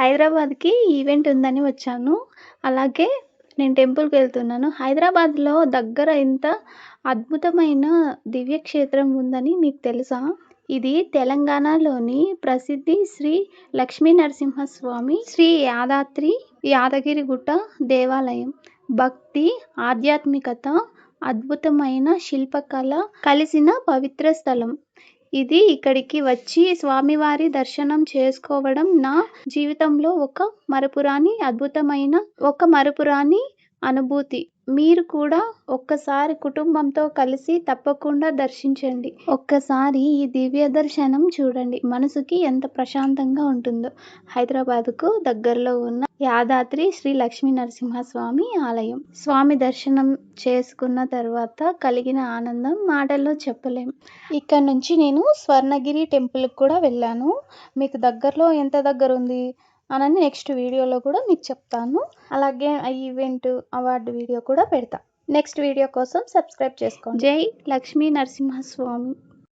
హైదరాబాద్‌కి ఈవెంట్ ఉందని వచ్చాను. అలాగే నేను టెంపుల్‌కి వెళ్తున్నాను. హైదరాబాద్‌లో దగ్గర ఇంత అద్భుతమైన దివ్యక్షేత్రం ఉందని మీకు తెలుసా? ఇది తెలంగాణలోని ప్రసిద్ధి శ్రీ లక్ష్మీ నరసింహస్వామి శ్రీ యాదగిరిగుట్ట దేవాలయం. భక్తి, ఆధ్యాత్మికత, అద్భుతమైన శిల్పకళ కలిసిన పవిత్ర స్థలం. ఇక్కడికి వచ్చి స్వామివారి దర్శనం చేసుకోవడం నా జీవితంలో ఒక మరపురాని అనుభూతి. మీరు కూడా ఒక్కసారి కుటుంబంతో కలిసి తప్పకుండా దర్శించండి. ఒక్కసారి ఈ దివ్య దర్శనం చూడండి. మనసుకి ఎంత ప్రశాంతంగా ఉంటుందో. హైదరాబాద్‌కు దగ్గరలో ఉన్న యాదాద్రి శ్రీ లక్ష్మీ నరసింహస్వామి ఆలయం. స్వామి దర్శనం చేసుకున్న తర్వాత కలిగిన ఆనందం మాటల్లో చెప్పలేం. ఇక్కడ నుంచి నేను స్వర్ణగిరి టెంపుల్‌కి కూడా వెళ్ళాను. మీకు దగ్గరలో ఎంత దగ్గర ఉంది అనని నెక్స్ట్ వీడియోలో కూడా మీకు చెప్తాను. అలాగే ఆ ఈవెంట్ అవార్డు వీడియో కూడా పెడతా. నెక్స్ట్ వీడియో కోసం సబ్స్క్రైబ్ చేసుకోండి. జై లక్ష్మీ నరసింహస్వామి.